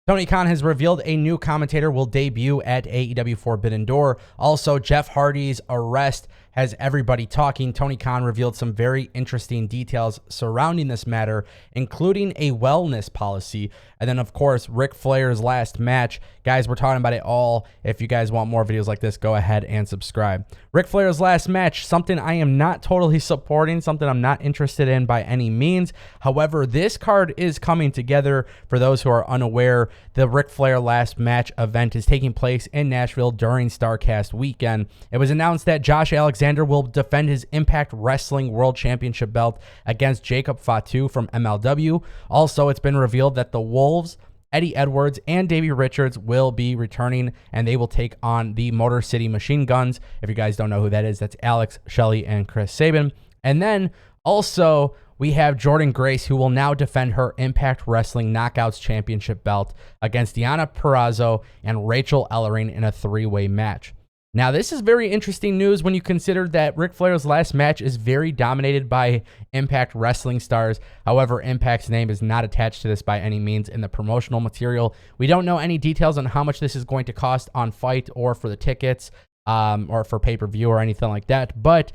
Tony Khan has revealed a new commentator will debut at AEW Forbidden Door. Also, Jeff Hardy's arrest has everybody talking. Tony Khan revealed some very interesting details surrounding this matter, including a wellness policy. And then, of course, Ric Flair's last match. Guys, we're talking about it all. If you guys want more videos like this, go ahead and subscribe. Ric Flair's last match, something I am not totally supporting, something I'm not interested in by any means. However, this card is coming together. For those who are unaware, the Ric Flair last match event is taking place in Nashville during StarCast weekend. It was announced that Josh Alexander will defend his Impact Wrestling World Championship belt against Jacob Fatu from MLW. Also, it's been revealed that the Wolves, Eddie Edwards, and Davey Richards will be returning, and they will take on the Motor City Machine Guns. If you guys don't know who that is, that's Alex, Shelley, and Chris Sabin. And then also, we have Jordynne Grace, who will now defend her Impact Wrestling Knockouts Championship belt against Deonna Purrazzo and Rachel Ellering in a three-way match. Now, this is very interesting news when you consider that Ric Flair's last match is very dominated by Impact Wrestling stars. However, Impact's name is not attached to this by any means in the promotional material. We don't know any details on how much this is going to cost on Fight or for the tickets or for pay-per-view or anything like that. But,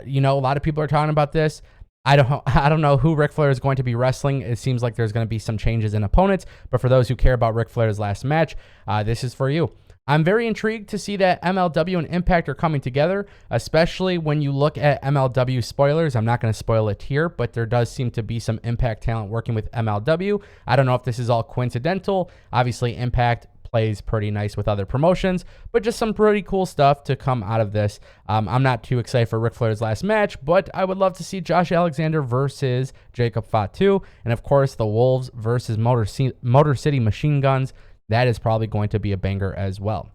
you know, a lot of people are talking about this. I don't know who Ric Flair is going to be wrestling. It seems like there's going to be some changes in opponents. But for those who care about Ric Flair's last match, this is for you. I'm very intrigued to see that MLW and Impact are coming together, especially when you look at MLW spoilers. I'm not going to spoil it here, but there does seem to be some Impact talent working with MLW. I don't know if this is all coincidental. Obviously, Impact plays pretty nice with other promotions, but just some pretty cool stuff to come out of this. I'm not too excited for Ric Flair's last match, but I would love to see Josh Alexander versus Jacob Fatu, and of course, the Wolves versus Motor City Machine Guns. That is probably going to be a banger as well.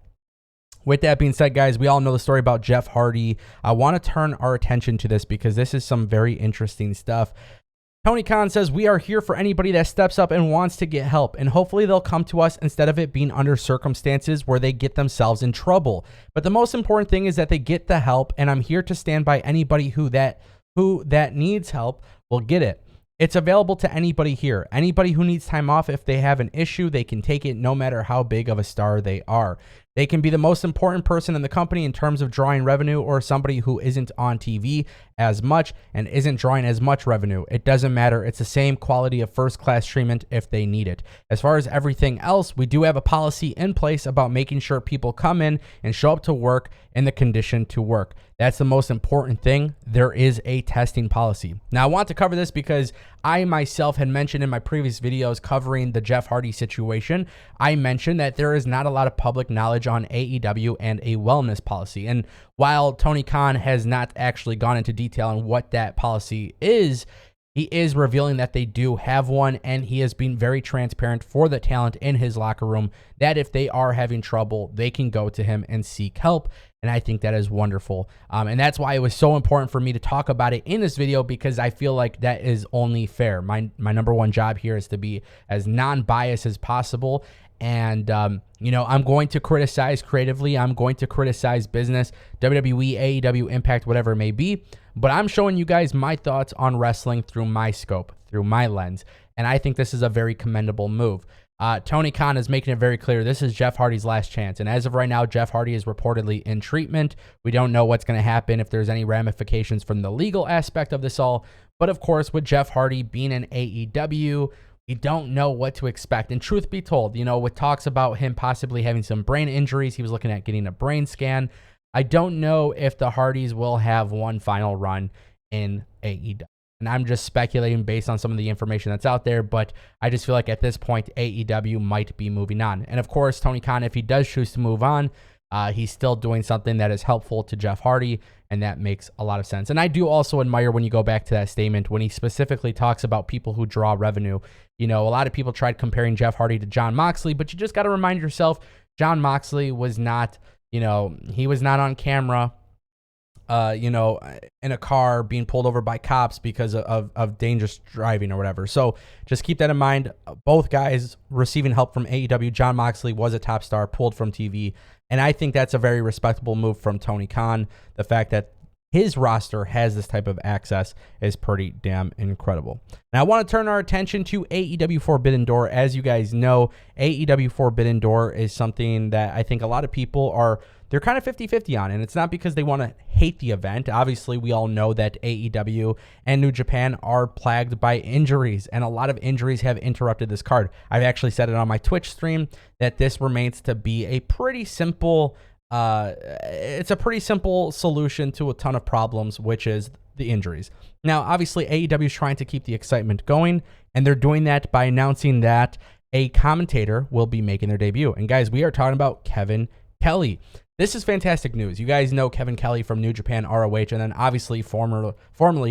With that being said, guys, we all know the story about Jeff Hardy. I want to turn our attention to this because this is some very interesting stuff. Tony Khan says, we are here for anybody that steps up and wants to get help, and hopefully they'll come to us instead of it being under circumstances where they get themselves in trouble. But the most important thing is that they get the help, and I'm here to stand by anybody who that needs help will get it. It's available to anybody here. Anybody who needs time off, if they have an issue, they can take it no matter how big of a star they are. They can be the most important person in the company in terms of drawing revenue, or somebody who isn't on TV as much and isn't drawing as much revenue. It doesn't matter. It's the same quality of first-class treatment if they need it. As far as everything else, we do have a policy in place about making sure people come in and show up to work in the condition to work. That's the most important thing. There is a testing policy. Now, I want to cover this because I myself had mentioned in my previous videos covering the Jeff Hardy situation, I mentioned that there is not a lot of public knowledge on AEW and a wellness policy. And while Tony Khan has not actually gone into detail on what that policy is, he is revealing that they do have one, and he has been very transparent for the talent in his locker room that if they are having trouble, they can go to him and seek help. And I think that is wonderful. And that's why it was so important for me to talk about it in this video, because I feel like that is only fair. My number one job here is to be as non-biased as possible. And, you know, I'm going to criticize creatively. I'm going to criticize business, WWE, AEW, Impact, whatever it may be. But I'm showing you guys my thoughts on wrestling through my scope, through my lens. And I think this is a very commendable move. Tony Khan is making it very clear this is Jeff Hardy's last chance. And as of right now, Jeff Hardy is reportedly in treatment. We don't know what's going to happen, if there's any ramifications from the legal aspect of this all. But of course, with Jeff Hardy being in AEW, we don't know what to expect. And truth be told, you know, with talks about him possibly having some brain injuries, he was looking at getting a brain scan. I don't know if the Hardys will have one final run in AEW. And I'm just speculating based on some of the information that's out there, but I just feel like at this point, AEW might be moving on. And of course, Tony Khan, if he does choose to move on, he's still doing something that is helpful to Jeff Hardy, and that makes a lot of sense. And I do also admire when you go back to that statement, when he specifically talks about people who draw revenue. You know, a lot of people tried comparing Jeff Hardy to Jon Moxley, but you just got to remind yourself, Jon Moxley was not, you know, he was not on camera, you know, in a car being pulled over by cops because of dangerous driving or whatever. So just keep that in mind. Both guys receiving help from AEW. Jon Moxley was a top star, pulled from TV. And I think that's a very respectable move from Tony Khan. The fact that his roster has this type of access is pretty damn incredible. Now, I want to turn our attention to AEW Forbidden Door. As you guys know, AEW Forbidden Door is something that I think a lot of people they're kind of 50-50 on, and it's not because they want to hate the event. Obviously, we all know that AEW and New Japan are plagued by injuries, and a lot of injuries have interrupted this card. I've actually said it on my Twitch stream that this remains to be a pretty simple it's a pretty simple solution to a ton of problems, which is the injuries. Now, obviously, AEW is trying to keep the excitement going, and they're doing that by announcing that a commentator will be making their debut. And guys, we are talking about Kevin Kelly. This is fantastic news. You guys know Kevin Kelly from New Japan ROH, and then obviously formerly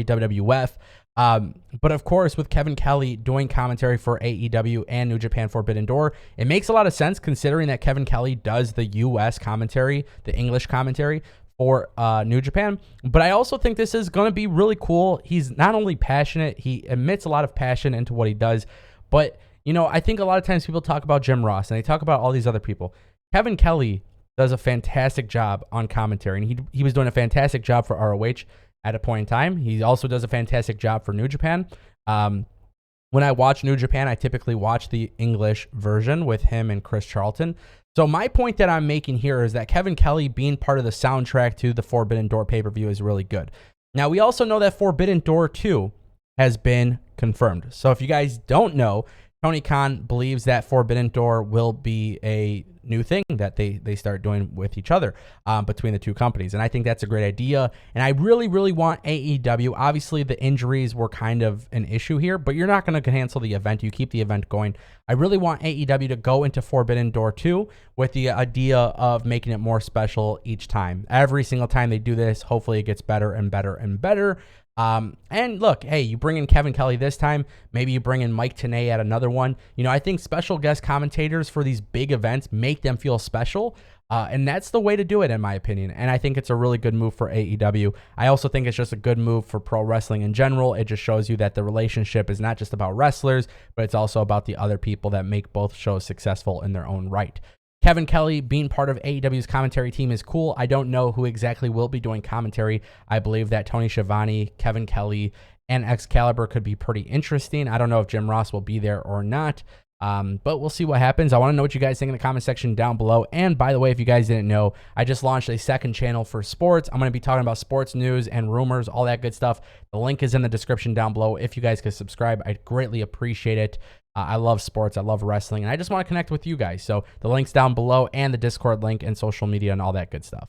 WWF. But of course, with Kevin Kelly doing commentary for AEW and New Japan Forbidden Door, it makes a lot of sense considering that Kevin Kelly does the US commentary, the English commentary for New Japan. But I also think this is going to be really cool. He's not only passionate, he emits a lot of passion into what he does. But, you know, I think a lot of times people talk about Jim Ross and they talk about all these other people. Kevin Kelly does a fantastic job on commentary, and he was doing a fantastic job for ROH at a point in time. He also does a fantastic job for New Japan. When I watch New Japan, I typically watch the English version with him and Chris Charlton. So my point that I'm making here is that Kevin Kelly being part of the soundtrack to the Forbidden Door pay-per-view is really good. Now, we also know that Forbidden Door 2 has been confirmed. So if you guys don't know, Tony Khan believes that Forbidden Door will be a new thing that they start doing with each other between the two companies. And I think that's a great idea. And I really, really want AEW. Obviously, the injuries were kind of an issue here, but you're not going to cancel the event. You keep the event going. I really want AEW to go into Forbidden Door 2 with the idea of making it more special each time. Every single time they do this, hopefully it gets better and better and better. And look, hey, you bring in Kevin Kelly this time, maybe you bring in Mike Tenay at another one. You know, I think special guest commentators for these big events make them feel special. And that's the way to do it, in my opinion. And I think it's a really good move for AEW. I also think it's just a good move for pro wrestling in general. It just shows you that the relationship is not just about wrestlers, but it's also about the other people that make both shows successful in their own right. Kevin Kelly being part of AEW's commentary team is cool. I don't know who exactly will be doing commentary. I believe that Tony Schiavone, Kevin Kelly, and Excalibur could be pretty interesting. I don't know if Jim Ross will be there or not, but we'll see what happens. I want to know what you guys think in the comment section down below. And by the way, if you guys didn't know, I just launched a second channel for sports. I'm going to be talking about sports news and rumors, all that good stuff. The link is in the description down below. If you guys could subscribe, I'd greatly appreciate it. I love sports. I love wrestling. And I just want to connect with you guys. So the link's down below and the Discord link and social media and all that good stuff.